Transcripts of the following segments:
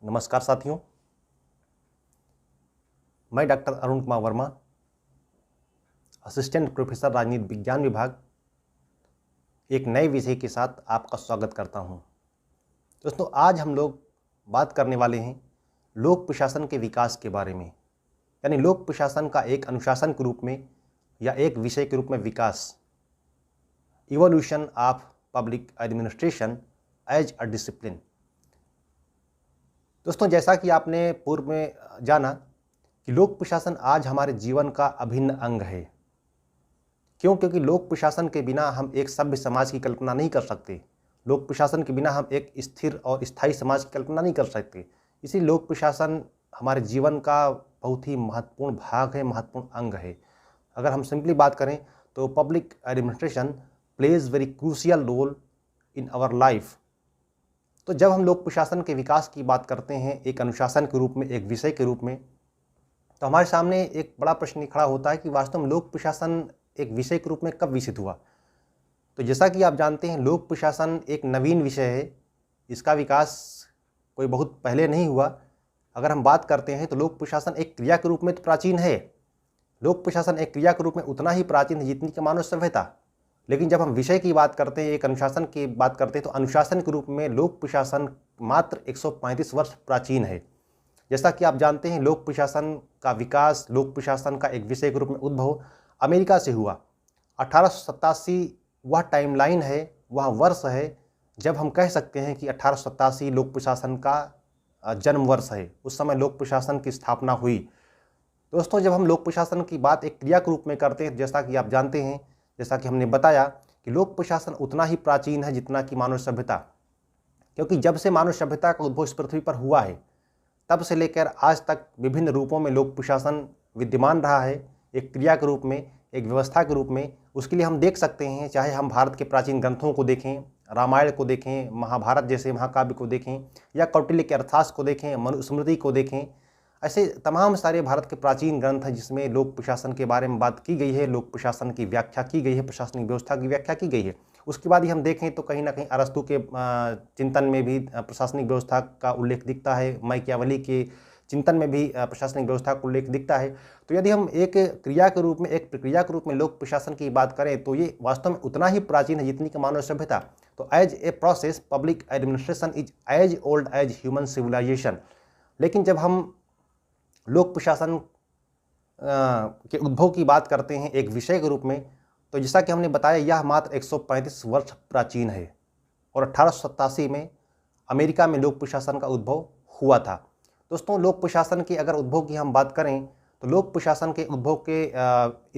नमस्कार साथियों, मैं doctor Arun Kumar Verma, assistant professor राजनीति विज्ञान विभाग, एक नए विषय के साथ आपका स्वागत करता हूं। दोस्तों, आज हम लोग बात करने वाले हैं लोक प्रशासन के विकास के बारे में, यानी लोक प्रशासन का एक अनुशासन के रूप में या एक विषय के रूप में विकास, evolution of public administration as a discipline. दोस्तों, जैसा कि आपने पूर्व में जाना कि लोक प्रशासन आज हमारे जीवन का अभिन्न अंग है। क्यों? क्योंकि लोक प्रशासन के बिना हम एक सभ्य समाज की कल्पना नहीं कर सकते। लोक प्रशासन के बिना हम एक स्थिर और स्थायी समाज की कल्पना नहीं कर सकते। इसीलिए लोक प्रशासन हमारे जीवन का बहुत ही महत्वपूर्ण भाग है, महत्वपूर्ण अंग है। अगर हम सिंपली बात करें तो public administration plays very crucial role in our life. तो जब हम लोक प्रशासन के विकास की बात करते हैं एक अनुशासन के रूप में, एक विषय के रूप में, तो हमारे सामने एक बड़ा प्रश्न खड़ा होता है कि वास्तव में लोक प्रशासन एक विषय के रूप में कब विकसित हुआ। तो जैसा कि आप जानते हैं, लोक प्रशासन एक नवीन विषय है। इसका विकास कोई बहुत पहले नहीं हुआ। अगर हम बात करते हैं तो लोक प्रशासन एक क्रिया के रूप में तो प्राचीन है। लोक प्रशासन एक क्रिया के रूप में उतना ही प्राचीन है जितनी कि मानव सभ्यता। लेकिन जब हम विषय की बात करते हैं, एक अनुशासन की बात करते हैं, तो अनुशासन के रूप में लोक प्रशासन मात्र 135 वर्ष प्राचीन है। जैसा कि आप जानते हैं, लोक प्रशासन का विकास, लोक प्रशासन का एक विषय के रूप में उद्भव अमेरिका से हुआ। 1887 वह टाइमलाइन है, वह वर्ष है जब हम कह सकते हैं कि 1887 लोक प्रशासन का जन्म वर्ष है। उस समय लोक प्रशासन की स्थापना हुई। दोस्तों, जब हम लोक प्रशासन की बात एक क्रिया के रूप में करते हैं, जैसा कि आप जानते हैं, जैसा कि हमने बताया कि लोक प्रशासन उतना ही प्राचीन है जितना कि मानव सभ्यता। क्योंकि जब से मानव सभ्यता का उद्भव इस पृथ्वी पर हुआ है, तब से लेकर आज तक विभिन्न रूपों में लोक प्रशासन विद्यमान रहा है, एक क्रिया के रूप में, एक व्यवस्था के रूप में। उसके लिए हम देख सकते हैं, चाहे हम भारत के प्राचीन ग्रंथों को देखें, रामायण को देखें, महाभारत जैसे महाकाव्य को देखें, या कौटिल्य के अर्थशास्त्र को देखें, मनुस्मृति को देखें, ऐसे तमाम सारे भारत के प्राचीन ग्रंथ हैं जिसमें लोक प्रशासन के बारे में बात की गई है, लोक प्रशासन की व्याख्या की गई है, प्रशासनिक व्यवस्था की व्याख्या की गई है। उसके बाद ही हम देखें तो कहीं ना कहीं अरस्तु के चिंतन में भी प्रशासनिक व्यवस्था का उल्लेख दिखता है, मैकियावली के चिंतन में भी प्रशासनिक व्यवस्था का उल्लेख दिखता है। तो यदि हम एक क्रिया के रूप में, एक प्रक्रिया के रूप में लोक प्रशासन की बात करें तो ये वास्तव में उतना ही प्राचीन है जितनी कि मानव सभ्यता। तो as a process public administration is as old as human civilisation. लेकिन जब हम लोक प्रशासन के उद्भव की बात करते हैं एक विषय के रूप में, तो जैसा कि हमने बताया, यह मात्र 135 वर्ष प्राचीन है और 1887 में अमेरिका में लोक प्रशासन का उद्भव हुआ था। दोस्तों, लोक प्रशासन के अगर उद्भव की हम बात करें तो लोक प्रशासन के उद्भव के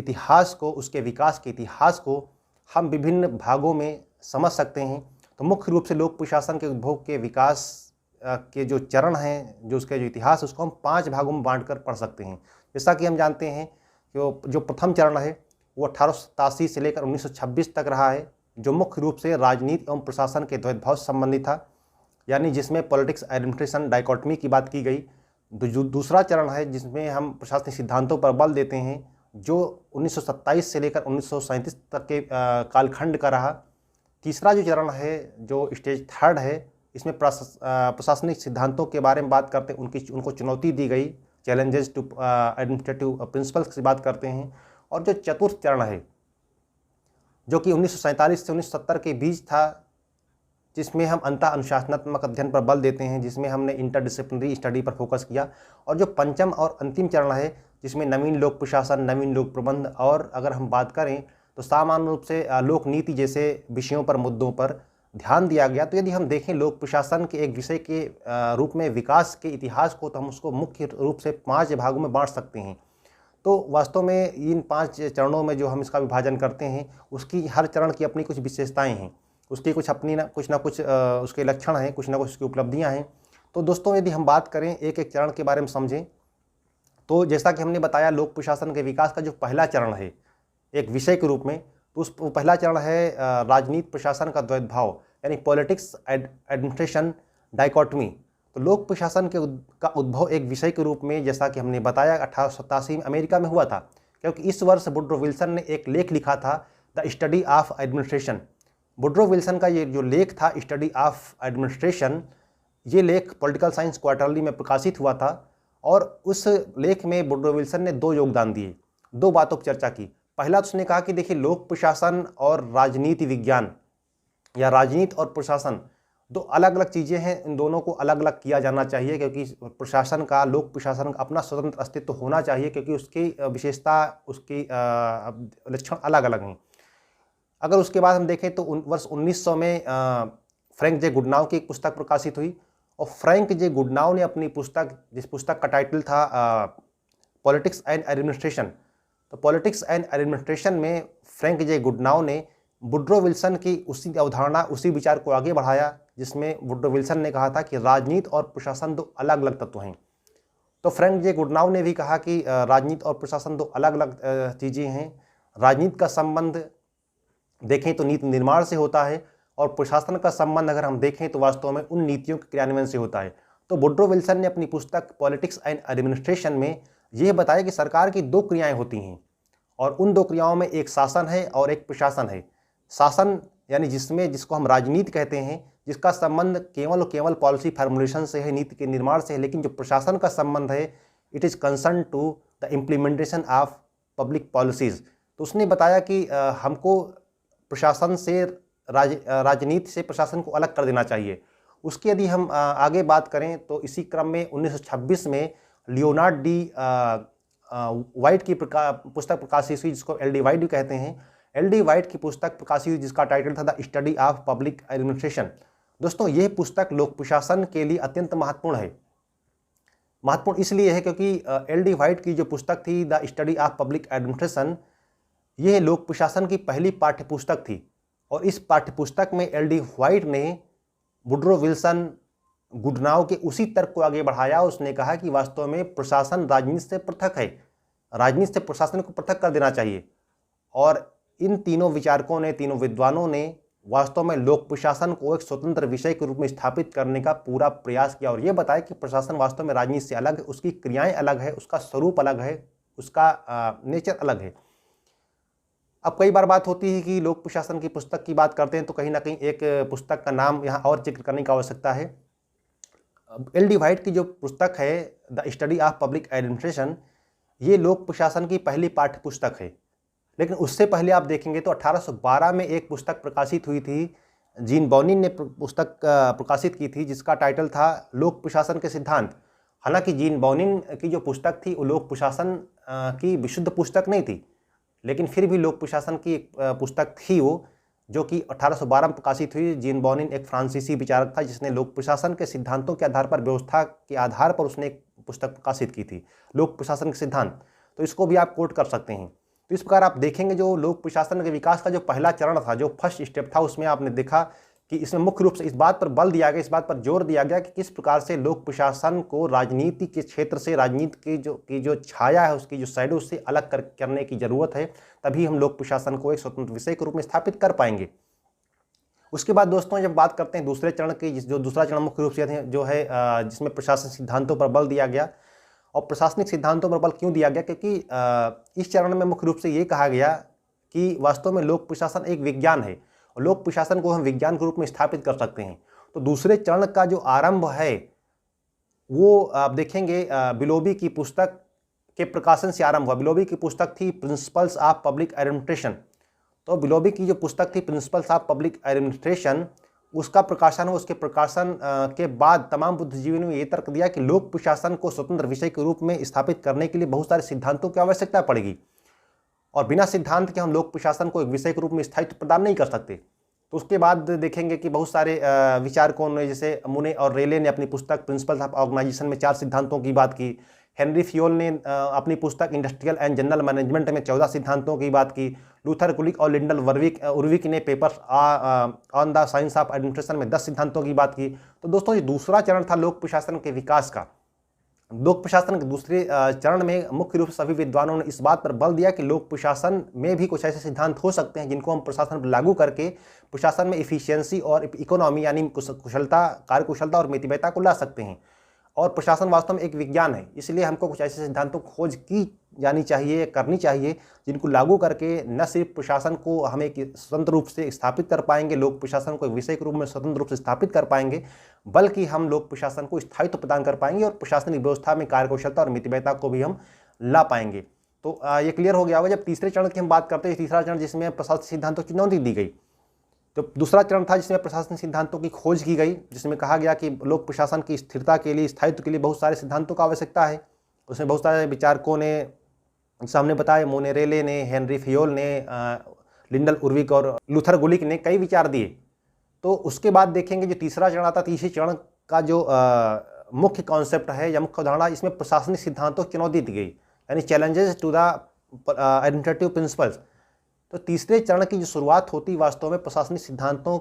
इतिहास को, उसके विकास के इतिहास को हम विभिन्न भागों में समझ सकते हैं। तो मुख्य रूप से लोक प्रशासन के उद्भव के विकास के जो चरण हैं, जो उसके जो इतिहास, उसको हम 5 भागों में बांटकर पढ़ सकते हैं। जैसा कि हम जानते हैं कि जो प्रथम चरण है वो 1887 से लेकर 1926 तक रहा है, जो मुख्य रूप से राजनीति एवं प्रशासन के द्वैतभाव से संबंधित था, यानी जिसमें पॉलिटिक्स एडमिनिस्ट्रेशन डाइकोटमी की बात की गई। दूसरा चरण है जिसमें हम प्रशासनिक सिद्धांतों पर बल देते हैं, जो 1927 से लेकर 1937 तक के कालखंड का रहा। तीसरा जो चरण है, जो स्टेज थर्ड है, इसमें प्रशासनिक सिद्धांतों के बारे में बात करते हैं, उनको चुनौती दी गई, चैलेंजेस टू एडमिनिस्ट्रेटिव प्रिंसिपल्स की बात करते हैं। और जो चतुर्थ चरण है, जो कि 1947 से 1970 के बीच था, जिसमें हम अंतः अनुशासनात्मक अध्ययन पर बल देते हैं, जिसमें हमने इंटरडिसिप्लिनरी स्टडी पर फोकस किया। और जो पंचम और अंतिम चरण है, जिसमें नवीन लोक प्रशासन, नवीन लोक प्रबंध, और अगर हम बात करें तो सामान्य रूप से लोक नीति जैसे विषयों पर, मुद्दों पर ध्यान दिया गया। तो यदि हम देखें लोक प्रशासन के एक विषय के रूप में विकास के इतिहास को, तो हम उसको मुख्य रूप से 5 भागों में बांट सकते हैं। तो वास्तव में इन 5 चरणों में जो हम इसका विभाजन करते हैं, उसकी हर चरण की अपनी कुछ विशेषताएं हैं, उसकी कुछ अपनी कुछ ना कुछ उसके लक्षण हैं, कुछ ना कुछ उसकी उपलब्धियां हैं। तो दोस्तों, यदि हम बात करें एक एक चरण के बारे में समझें, तो जैसा कि हमने बताया, लोक प्रशासन के विकास का जो पहला चरण है एक विषय के रूप में, तो उस पहला चरण है राजनीति प्रशासन का द्वैतभाव, यानी पॉलिटिक्स एडमिनिस्ट्रेशन डाइकोटमी। तो लोक प्रशासन का उद्भव एक विषय के रूप में, जैसा कि हमने बताया, 1887 में अमेरिका में हुआ था। क्योंकि इस वर्ष वुड्रो विल्सन ने एक लेख लिखा था, the study of administration. Woodrow Wilson का ये जो लेख था, स्टडी ऑफ एडमिनिस्ट्रेशन, ये लेख पॉलिटिकल साइंस क्वार्टरली में प्रकाशित हुआ था और उस लेख में वुडरो विल्सन ने 2 योगदान दिए, 2 बातों पर चर्चा की। पहला तो उसने कहा कि देखिए, लोक प्रशासन और राजनीति विज्ञान या राजनीति और प्रशासन 2 अलग-अलग चीज़ें हैं, इन दोनों को अलग-अलग किया जाना चाहिए, क्योंकि प्रशासन का, लोक प्रशासन का अपना स्वतंत्र अस्तित्व होना चाहिए, क्योंकि उसकी विशेषता, उसकी लक्षण अलग-अलग हैं। अगर उसके बाद हम देखें तो वर्ष 1900 में फ्रैंक जे गुडनाव की एक पुस्तक प्रकाशित हुई और फ्रैंक जे गुडनाव ने अपनी पुस्तक, जिस पुस्तक का टाइटल था पॉलिटिक्स एंड एडमिनिस्ट्रेशन, तो पॉलिटिक्स एंड एडमिनिस्ट्रेशन में फ्रैंक जे गुडनाव ने वुडरो विल्सन की उसी अवधारणा, उसी विचार को आगे बढ़ाया, जिसमें वुडरो विल्सन ने कहा था कि राजनीति और प्रशासन 2 अलग-अलग तत्व हैं। तो फ्रैंक जे गुडनाव ने भी कहा कि राजनीति और प्रशासन 2 अलग-अलग चीज़ें हैं। राजनीति का संबंध देखें तो नीति निर्माण से होता है और प्रशासन का संबंध अगर हम देखें तो वास्तव में उन नीतियों के क्रियान्वयन से होता है। तो वुडरो विल्सन ने अपनी पुस्तक पॉलिटिक्स एंड एडमिनिस्ट्रेशन में यह बताया कि सरकार की 2 क्रियाएं होती हैं और उन 2 क्रियाओं में एक शासन है और एक प्रशासन है। शासन यानी जिसको हम राजनीति कहते हैं, जिसका संबंध केवल और केवल पॉलिसी फार्मुलेशन से है, नीति के निर्माण से है, लेकिन जो प्रशासन का संबंध है, it is concern to the implementation of public policies. तो उसने बताया कि हमको प्रशासन से, राजनीति से प्रशासन को अलग कर देना चाहिए। उसकी यदि हम आगे बात करें तो इसी क्रम में 1926 में लियोनार्ड डी वाइट की पुस्तक प्रकाशित हुई, जिसको एल डी वाइट भी कहते हैं। एल डी वाइट की पुस्तक प्रकाशित हुई जिसका टाइटल था the study of public administration. दोस्तों, यह पुस्तक लोक प्रशासन के लिए अत्यंत महत्वपूर्ण है। महत्वपूर्ण इसलिए है क्योंकि एल डी वाइट की जो पुस्तक थी the study of public administration, यह लोक प्रशासन की पहली पाठ्य पुस्तक थी और इस पाठ्य पुस्तक में एल डी वाइट ने वुडरो विल्सन, गुडनाव के उसी तर्क को आगे बढ़ाया। उसने कहा कि वास्तव में प्रशासन राजनीति से पृथक है, राजनीति से प्रशासन को पृथक कर देना चाहिए। और इन तीनों विचारकों ने, तीनों विद्वानों ने वास्तव में लोक प्रशासन को एक स्वतंत्र विषय के रूप में स्थापित करने का पूरा प्रयास किया और ये बताया कि प्रशासन वास्तव में राजनीति से अलग है, उसकी क्रियाएं अलग है, उसका स्वरूप अलग है, उसका नेचर अलग है। अब कई बार बात होती है कि लोक प्रशासन की पुस्तक की बात करते हैं तो कहीं ना कहीं एक पुस्तक का नाम यहाँ और जिक्र करने की आवश्यकता है। एल डी वाइट की जो पुस्तक है the study of public administration, ये लोक प्रशासन की पहली पाठ्य पुस्तक है। लेकिन उससे पहले आप देखेंगे तो 1812 में एक पुस्तक प्रकाशित हुई थी, जीन बोनिन ने पुस्तक प्रकाशित की थी, जिसका टाइटल था लोक प्रशासन के सिद्धांत। हालांकि जीन बोनिन की जो पुस्तक थी वो लोक प्रशासन की विशुद्ध पुस्तक नहीं थी, लेकिन फिर भी लोक प्रशासन की एक पुस्तक थी वो, जो कि 1812 में प्रकाशित हुई। जीन बोनिन एक फ्रांसीसी विचारक था जिसने लोक प्रशासन के सिद्धांतों के आधार पर, व्यवस्था के आधार पर उसने एक पुस्तक प्रकाशित की थी, लोक प्रशासन के सिद्धांत। तो इसको भी आप कोट कर सकते हैं। तो इस प्रकार आप देखेंगे जो लोक प्रशासन के विकास का जो पहला चरण था, जो फर्स्ट स्टेप था, उसमें आपने देखा कि इसमें मुख्य रूप से इस बात पर बल दिया गया, इस बात पर जोर दिया गया कि किस प्रकार से लोक प्रशासन को राजनीति के क्षेत्र से, राजनीति की जो छाया है, उसकी जो शैडो, उससे अलग करने की जरूरत है। तभी हम लोक प्रशासन को एक स्वतंत्र विषय के रूप में स्थापित कर पाएंगे। उसके बाद दोस्तों, जब बात करते हैं दूसरे चरण की, जो दूसरा चरण मुख्य रूप से जो है जिसमें प्रशासनिक सिद्धांतों पर बल दिया गया। और प्रशासनिक सिद्धांतों पर बल क्यों दिया गया? क्योंकि इस चरण में मुख्य रूप से ये कहा गया कि वास्तव में लोक प्रशासन एक विज्ञान है और लोक प्रशासन को हम विज्ञान के रूप में स्थापित कर सकते हैं। तो दूसरे चरण का जो आरंभ है वो आप देखेंगे बिलोबी की पुस्तक के प्रकाशन से आरंभ हुआ। बिलोबी की पुस्तक थी प्रिंसिपल्स ऑफ पब्लिक एडमिनिस्ट्रेशन। तो बिलोबी की जो पुस्तक थी प्रिंसिपल्स ऑफ पब्लिक एडमिनिस्ट्रेशन, उसका प्रकाशन हुआ। उसके प्रकाशन के बाद तमाम बुद्धिजीवियों ने ये तर्क दिया कि लोक प्रशासन को स्वतंत्र विषय के रूप में स्थापित करने के लिए बहुत सारे सिद्धांतों की आवश्यकता पड़ेगी और बिना सिद्धांत के हम लोक प्रशासन को एक विषय के रूप में स्थायित्व प्रदान नहीं कर सकते। तो उसके बाद देखेंगे कि बहुत सारे विचारकों ने, जैसे मुने और रेले ने अपनी पुस्तक प्रिंसिपल्स ऑफ ऑर्गेनाइजेशन में 4 सिद्धांतों की बात की। हेनरी फियोल ने अपनी पुस्तक इंडस्ट्रियल एंड जनरल मैनेजमेंट में 14 सिद्धांतों की बात की। लूथर कुलिक और लिंडल उर्विक ने papers on the science of administration में 10 सिद्धांतों की बात की। तो दोस्तों, ये दूसरा चरण था लोक प्रशासन के विकास का। लोक प्रशासन के दूसरे चरण में मुख्य रूप से सभी विद्वानों ने इस बात पर बल दिया कि लोक प्रशासन में भी कुछ ऐसे सिद्धांत हो सकते हैं जिनको हम प्रशासन पर लागू करके प्रशासन में इफिशियंसी और इकोनॉमी यानी कुशलता, कार्यकुशलता और मितव्ययता को ला सकते हैं। और प्रशासन वास्तव में एक विज्ञान है, इसलिए हमको कुछ ऐसे सिद्धांतों की खोज की जानी चाहिए, करनी चाहिए, जिनको लागू करके न सिर्फ प्रशासन को हम एक स्वतंत्र रूप से स्थापित कर पाएंगे, लोक प्रशासन को एक विषय के रूप में स्वतंत्र रूप से स्थापित कर पाएंगे, बल्कि हम लोक प्रशासन को स्थायित्व प्रदान कर पाएंगे और प्रशासनिक व्यवस्था में कार्यकुशलता और मितव्ययता को भी हम ला पाएंगे। तो ये क्लियर हो गया होगा। जब तीसरे चरण की हम बात करते हैं, तीसरा चरण जिसमें प्रशासनिक सिद्धांतों की चुनौती दी गई, तो दूसरा चरण था जिसमें प्रशासनिक सिद्धांतों की खोज की गई, जिसमें कहा गया कि लोक प्रशासन की स्थिरता के लिए, स्थायित्व के लिए बहुत सारे सिद्धांतों की आवश्यकता है। उसमें बहुत सारे विचारकों ने सामने बताए, मोनेरेले ने, हेनरी फियोल ने, लिंडल उर्विक और लूथर गुलिक ने कई विचार दिए। तो उसके बाद देखेंगे जो तीसरा चरण आता, तीसरे चरण का जो मुख्य कॉन्सेप्ट है या मुख्य अवधारणा, इसमें प्रशासनिक सिद्धांतों की चुनौती दी गई, यानी challenges to the administrative principles. तो तीसरे चरण की जो शुरुआत होती वास्तव में प्रशासनिक सिद्धांतों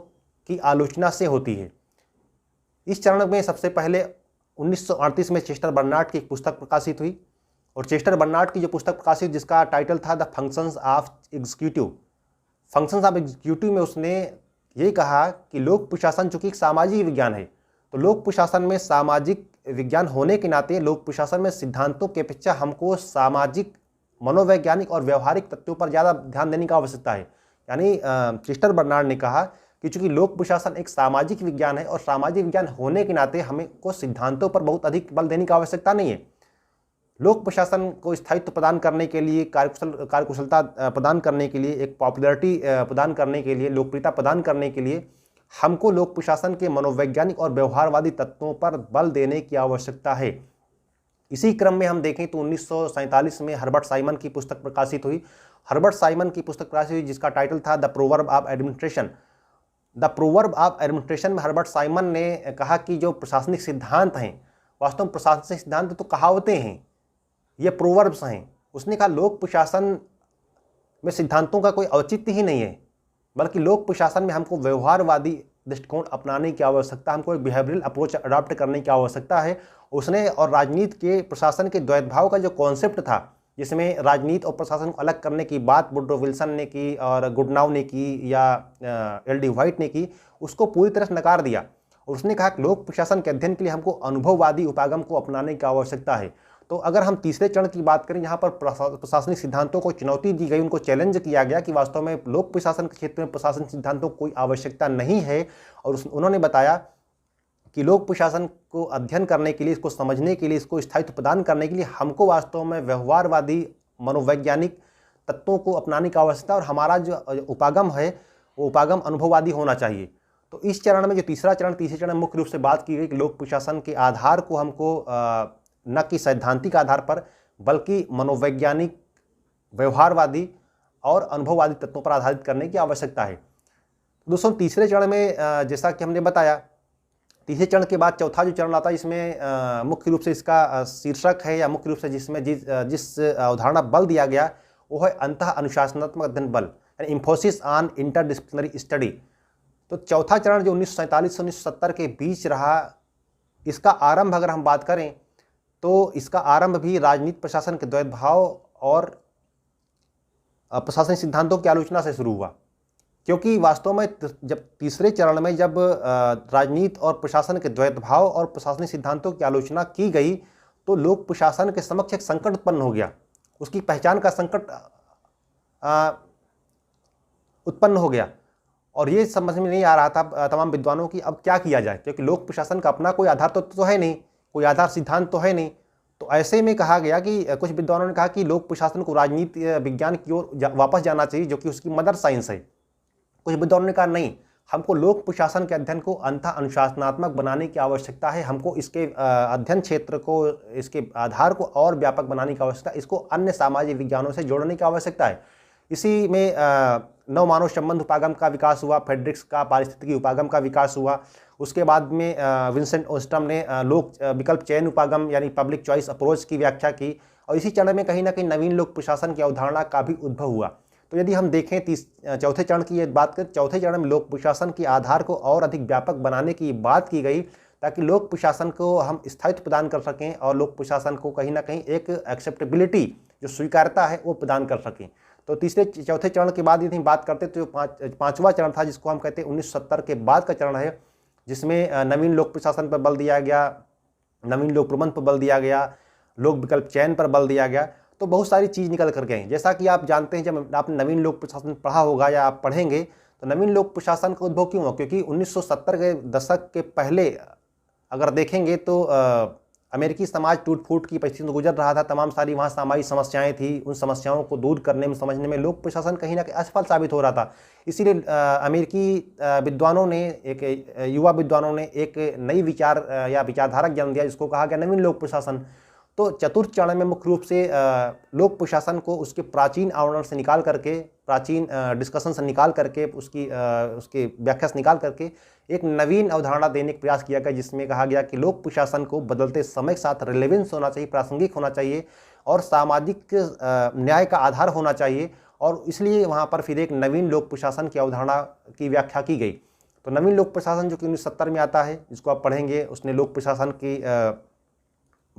की आलोचना से होती है। इस चरण में सबसे पहले 1938 में चेस्टर बर्नार्ड की एक पुस्तक प्रकाशित हुई, और चेस्टर बर्नार्ड की जो पुस्तक प्रकाशित जिसका टाइटल था the functions of executive. Functions of executive में उसने ये कहा कि लोक प्रशासन चूंकि एक सामाजिक विज्ञान है, तो लोक प्रशासन में सामाजिक विज्ञान होने के नाते लोक प्रशासन में सिद्धांतों की अपेक्षा हमको सामाजिक, मनोवैज्ञानिक और व्यवहारिक तथ्यों पर ज़्यादा ध्यान देने की आवश्यकता है। यानी चेस्टर बर्नार्ड ने कहा कि चूंकि लोक प्रशासन एक सामाजिक विज्ञान है और सामाजिक विज्ञान होने के नाते हमें को सिद्धांतों पर बहुत अधिक बल देने की आवश्यकता नहीं है। लोक प्रशासन को स्थायित्व प्रदान करने के लिए, कार्यकुशलता प्रदान करने के लिए, एक पॉपुलैरिटी प्रदान करने के लिए, लोकप्रियता प्रदान करने के लिए हमको लोक प्रशासन के मनोवैज्ञानिक और व्यवहारवादी तत्वों पर बल देने की आवश्यकता है। इसी क्रम में हम देखें तो 1947 में हर्बर्ट साइमन की पुस्तक प्रकाशित हुई। हर्बर्ट साइमन की पुस्तक प्रकाशित हुई जिसका टाइटल था the proverb of administration. The proverb of administration में हर्बर्ट साइमन ने कहा कि जो प्रशासनिक सिद्धांत हैं, वास्तव में प्रशासनिक सिद्धांत तो कहावतें हैं, ये प्रोवर्ब्स हैं। उसने कहा लोक प्रशासन में सिद्धांतों का कोई औचित्य ही नहीं है, बल्कि लोक प्रशासन में हमको व्यवहारवादी दृष्टिकोण अपनाने की आवश्यकता, हमको एक बिहेवियरल अप्रोच अडॉप्ट करने की आवश्यकता है। उसने और राजनीति के प्रशासन के द्वैतभाव का जो कॉन्सेप्ट था, जिसमें राजनीति और प्रशासन को अलग करने की बात वुडरो विल्सन ने की और गुडनाउ ने की या एल.डी. व्हाइट ने की, उसको पूरी तरह से नकार दिया। और उसने कहा कि लोक प्रशासन के अध्ययन के लिए हमको अनुभववादी उपागम को अपनाने की आवश्यकता है। तो अगर हम तीसरे चरण की बात करें, यहाँ पर प्रशासनिक सिद्धांतों को चुनौती दी गई, उनको चैलेंज किया गया कि वास्तव में लोक प्रशासन के क्षेत्र में प्रशासनिक सिद्धांतों को कोई आवश्यकता नहीं है। और उन्होंने बताया कि लोक प्रशासन को अध्ययन करने के लिए, इसको समझने के लिए, इसको स्थायित्व प्रदान करने के लिए हमको वास्तव में व्यवहारवादी, मनोवैज्ञानिक तत्वों को अपनाने की आवश्यकता है, और हमारा जो उपागम है वो उपागम अनुभववादी होना चाहिए। तो इस चरण में जो तीसरे चरण में मुख्य रूप से बात की गई कि लोक प्रशासन के आधार को हमको न कि सैद्धांतिक आधार पर, बल्कि मनोवैज्ञानिक, व्यवहारवादी और अनुभववादी तत्वों पर आधारित करने की आवश्यकता है। दोस्तों, तीसरे चरण में जैसा कि हमने बताया, तीसरे चरण के बाद चौथा जो चरण आता है, इसमें मुख्य रूप से इसका शीर्षक है या मुख्य रूप से जिसमें जिस अवधारणा बल दिया गया वो है अंतः अनुशासनात्मक अध्ययन बल, यानी इम्फोसिस ऑन इंटरडिसिप्लिनरी स्टडी। तो चौथा चरण जो 1947 से 1970 के बीच रहा, इसका आरंभ अगर हम बात करें तो इसका आरंभ भी राजनीति प्रशासन के द्वैतभाव और प्रशासनिक सिद्धांतों की आलोचना से शुरू हुआ। क्योंकि वास्तव में जब तीसरे चरण में जब राजनीति और प्रशासन के द्वैतभाव और प्रशासनिक सिद्धांतों की आलोचना की गई, तो लोक प्रशासन के समक्ष एक संकट उत्पन्न हो गया, उसकी पहचान का संकट उत्पन्न हो गया। और ये समझ में नहीं आ रहा था तमाम विद्वानों की अब क्या किया जाए, क्योंकि लोक प्रशासन का अपना कोई आधार तो है नहीं, कोई आधार सिद्धांत तो है नहीं। तो ऐसे में कहा गया कि कुछ विद्वानों ने कहा कि लोक प्रशासन को राजनीति विज्ञान की ओर वापस जाना चाहिए, जो कि उसकी मदर साइंस है। कुछ विद्वानों ने कहा नहीं, हमको लोक प्रशासन के अध्ययन को अंतः अनुशासनात्मक बनाने की आवश्यकता है, हमको इसके अध्ययन क्षेत्र को, इसके आधार को और व्यापक बनाने की आवश्यकता है, इसको अन्य सामाजिक विज्ञानों से जोड़ने की आवश्यकता है। इसी में नव मानव संबंध उपागम का विकास हुआ, फ्रेडरिक्स का पारिस्थितिकी उपागम का विकास हुआ। उसके बाद में विंसेंट ओस्टम ने लोक विकल्प चयन उपागम यानी पब्लिक चॉइस अप्रोच की व्याख्या की। और इसी चरण में कहीं ना कहीं नवीन लोक प्रशासन की अवधारणा का भी उद्भव हुआ। तो यदि हम देखें चौथे चरण की ये बात करें, चौथे चरण में लोक प्रशासन के आधार को और अधिक व्यापक बनाने की बात की गई, ताकि लोक प्रशासन को हम स्थायित्व प्रदान कर सकें और लोक प्रशासन को कहीं ना कहीं एक एक्सेप्टेबिलिटी, जो स्वीकार्यता है, वो प्रदान कर सकें। तो चौथे चरण के बाद यदि हम बात करते तो पांचवा चरण था, जिसको हम कहते हैं 1970 के बाद का चरण है, जिसमें नवीन लोक प्रशासन पर बल दिया गया, नवीन लोक प्रबंध पर बल दिया गया, लोक विकल्प चयन पर बल दिया गया। तो बहुत सारी चीज़ निकल कर गई। जैसा कि आप जानते हैं, जब आपने नवीन लोक प्रशासन पढ़ा होगा या आप पढ़ेंगे, तो नवीन लोक प्रशासन का उद्भव क्यों हुआ? क्योंकि 1970 के दशक के पहले अगर देखेंगे तो अमेरिकी समाज टूट-फूट की परिस्थिति से गुजर रहा था। तमाम सारी वहाँ सामाजिक समस्याएं थी। उन समस्याओं को दूर करने में, समझने में लोक प्रशासन कहीं ना कहीं असफल साबित हो रहा था। इसीलिए अमेरिकी विद्वानों ने, युवा विद्वानों ने एक नई विचार या विचारधारा जन्म दिया, जिसको कहा गया नवीन लोक प्रशासन। तो चतुर्थ चरण में मुख्य रूप से लोक प्रशासन को उसके प्राचीन आवरण से निकाल करके, प्राचीन डिस्कशन से निकाल करके, उसके व्याख्या से निकाल करके एक नवीन अवधारणा देने का प्रयास किया गया, जिसमें कहा गया कि लोक प्रशासन को बदलते समय के साथ रिलेवेंस होना चाहिए, प्रासंगिक होना चाहिए और सामाजिक न्याय का आधार होना चाहिए। और इसलिए वहाँ पर फिर एक नवीन लोक प्रशासन की अवधारणा की व्याख्या की गई। तो नवीन लोक प्रशासन जो कि 1970 में आता है, जिसको आप पढ़ेंगे, उसने लोक प्रशासन की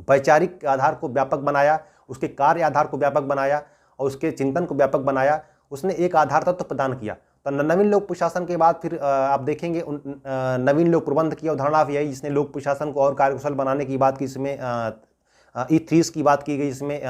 वैचारिक आधार को व्यापक बनाया, उसके कार्य आधार को व्यापक बनाया और उसके चिंतन को व्यापक बनाया। उसने एक आधार तत्व प्रदान किया। तो नवीन लोक प्रशासन के बाद फिर आप देखेंगे नवीन लोक प्रबंध की अवधारणा भी आई, जिसने लोक प्रशासन को और कार्यकुशल बनाने की बात की। इसमें E3 की बात की गई, जिसमें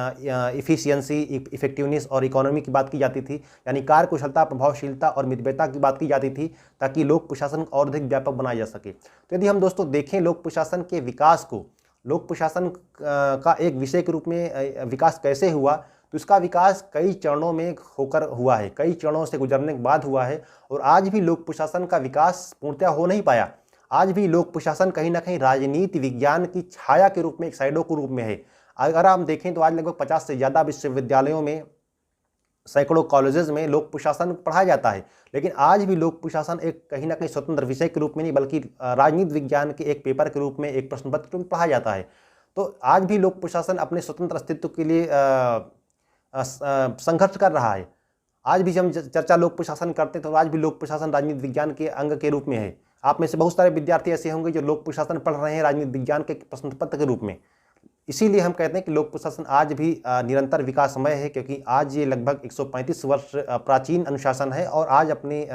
इफिशियंसी, इफेक्टिवनेस और इकोनॉमी की बात की जाती थी, यानी कार्यकुशलता, प्रभावशीलता और मितव्ययता की बात की जाती थी, ताकि लोक प्रशासन को और अधिक व्यापक बनाया जा सके। तो यदि हम दोस्तों देखें लोक प्रशासन के विकास को, लोक प्रशासन का एक विषय के रूप में विकास कैसे हुआ, तो इसका विकास कई चरणों में होकर हुआ है, कई चरणों से गुजरने के बाद हुआ है। और आज भी लोक प्रशासन का विकास पूर्णतः हो नहीं पाया। आज भी लोक प्रशासन कहीं ना कहीं राजनीति विज्ञान की छाया के रूप में, एक साइडो के रूप में है। अगर हम देखें तो आज लगभग 50 से ज़्यादा विश्वविद्यालयों में, सैकड़ों कॉलेजेस में लोक प्रशासन पढ़ाया जाता है। लेकिन आज भी लोक प्रशासन एक कहीं ना कहीं स्वतंत्र विषय के रूप में नहीं, बल्कि राजनीति विज्ञान के एक पेपर के रूप में, एक प्रश्न पत्र के रूप में पढ़ाया जाता है। तो आज भी लोक प्रशासन अपने स्वतंत्र अस्तित्व के लिए संघर्ष कर रहा है। आज भी हम चर्चा लोक प्रशासन करते हैं, तो आज भी लोक प्रशासन राजनीति विज्ञान के अंग के रूप में है। आप में से बहुत सारे विद्यार्थी ऐसे होंगे जो लोक प्रशासन पढ़ रहे हैं राजनीति विज्ञान के प्रश्न पत्र के रूप में। इसीलिए हम कहते हैं कि लोक प्रशासन आज भी निरंतर विकासमय है, क्योंकि आज ये लगभग 135 वर्ष प्राचीन अनुशासन है और आज अपनी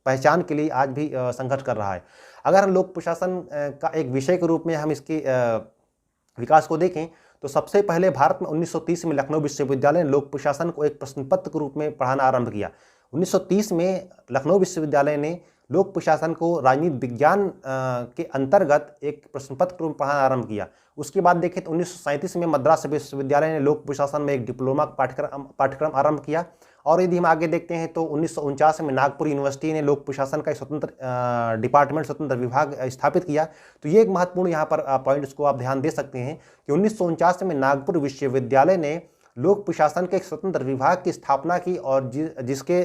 पहचान के लिए आज भी संघर्ष कर रहा है। अगर हम लोक प्रशासन का एक विषय के रूप में हम इसके विकास को देखें, तो सबसे पहले भारत में 1930 में लखनऊ विश्वविद्यालय ने लोक प्रशासन को एक प्रश्न पत्र के रूप में पढ़ाना आरंभ किया। 1930 में लखनऊ विश्वविद्यालय ने लोक प्रशासन को राजनीति विज्ञान के अंतर्गत एक प्रश्न पत्र के रूप में पढ़ाना आरंभ किया। उसके बाद देखें तो 1937 में मद्रास विश्वविद्यालय ने लोक प्रशासन में एक डिप्लोमा पाठ्यक्रम आरंभ किया। और यदि हम आगे देखते हैं तो 1949 में नागपुर यूनिवर्सिटी ने लोक प्रशासन का एक स्वतंत्र डिपार्टमेंट, स्वतंत्र विभाग स्थापित किया। तो ये एक महत्वपूर्ण यहाँ पर पॉइंट्स को आप ध्यान दे सकते हैं कि 1949 में नागपुर विश्वविद्यालय ने लोक प्रशासन के एक स्वतंत्र विभाग की स्थापना की और जिसके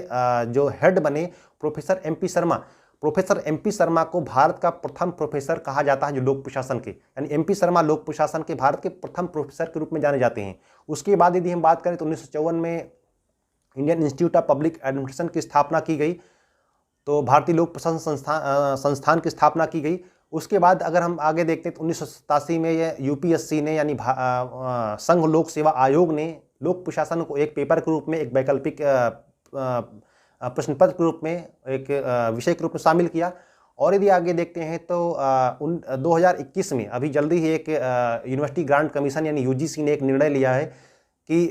जो हेड बने professor MP Sharma. Professor MP Sharma को भारत का प्रथम प्रोफेसर कहा जाता है जो लोक प्रशासन के, यानी MP शर्मा लोक प्रशासन के भारत के प्रथम प्रोफेसर के रूप में जाने जाते हैं। उसके बाद यदि हम बात करें तो 1954 में Indian institute of public administration की स्थापना की गई, तो भारतीय लोक प्रशासन संस्थान की स्थापना की गई। उसके बाद अगर हम आगे देखते हैं तो 1987 में ये UPSC ने, यानी संघ लोक सेवा आयोग ने लोक प्रशासन को एक पेपर के रूप में, एक वैकल्पिक प्रश्न पत्र के रूप में, एक विषय के रूप में शामिल किया। और यदि आगे देखते हैं तो 2021 में अभी जल्दी ही एक यूनिवर्सिटी ग्रांट कमीशन यानी UGC ने एक निर्णय लिया है कि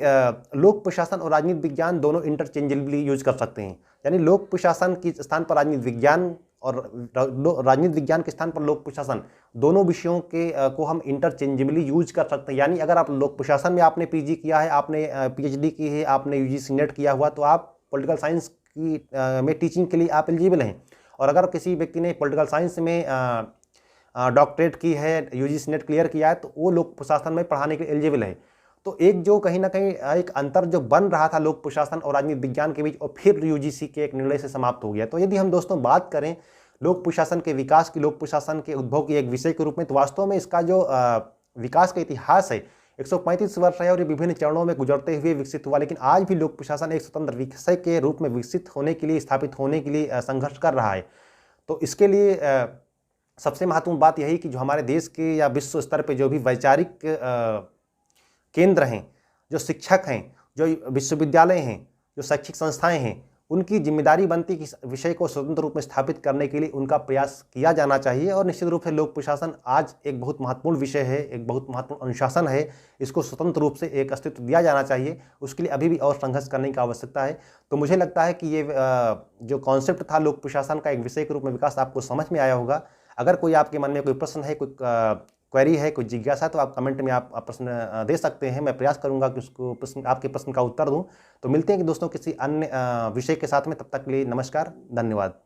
लोक प्रशासन और राजनीति विज्ञान दोनों इंटरचेंजेबली यूज कर सकते हैं। यानी लोक प्रशासन के स्थान पर राजनीति विज्ञान और राजनीति विज्ञान के स्थान पर लोक प्रशासन, दोनों विषयों के को हम इंटरचेंजेबली यूज कर सकते हैं। यानी अगर आप लोक प्रशासन में आपने PG किया है, आपने PhD की है, आपने UGC नेट किया हुआ, तो आप पॉलिटिकल साइंस की में टीचिंग के लिए आप एलिजिबल हैं। और अगर किसी व्यक्ति ने पॉलिटिकल साइंस में डॉक्टरेट की है, UGC नेट क्लियर किया है, तो वो लोक प्रशासन में पढ़ाने के लिए एलिजिबल है। तो एक जो कहीं ना कहीं एक अंतर जो बन रहा था लोक प्रशासन और राजनीति विज्ञान के बीच, और फिर UGC के एक निर्णय से समाप्त हो गया। तो यदि हम दोस्तों बात करें लोक प्रशासन के विकास की, लोक प्रशासन के उद्भव की एक विषय के रूप में, तो वास्तव में इसका जो विकास का इतिहास है 135 वर्ष है और ये विभिन्न चरणों में गुजरते हुए विकसित हुआ। लेकिन आज भी लोक प्रशासन एक स्वतंत्र विषय के रूप में विकसित होने के लिए, स्थापित होने के लिए संघर्ष कर रहा है। तो इसके लिए सबसे महत्वपूर्ण बात यही कि जो हमारे देश के या विश्व स्तर पर जो भी वैचारिक केंद्र हैं, जो शिक्षक हैं, जो विश्वविद्यालय हैं, जो शैक्षिक संस्थाएं हैं, उनकी जिम्मेदारी बनती है कि इस विषय को स्वतंत्र रूप में स्थापित करने के लिए उनका प्रयास किया जाना चाहिए। और निश्चित रूप से लोक प्रशासन आज एक बहुत महत्वपूर्ण विषय है, एक बहुत महत्वपूर्ण अनुशासन है। इसको स्वतंत्र रूप से एक अस्तित्व दिया जाना चाहिए, उसके लिए अभी भी और संघर्ष करने की आवश्यकता है। तो मुझे लगता है कि ये जो कॉन्सेप्ट था लोक प्रशासन का एक विषय के रूप में विकास, आपको समझ में आया होगा। अगर कोई आपके मन में कोई प्रश्न है, कोई क्वेरी है, कोई जिज्ञासा है, तो आप कमेंट में आप प्रश्न दे सकते हैं। मैं प्रयास करूंगा कि उसको आपके प्रश्न का उत्तर दूं। तो मिलते हैं कि दोस्तों किसी अन्य विषय के साथ में, तब तक के लिए नमस्कार, धन्यवाद।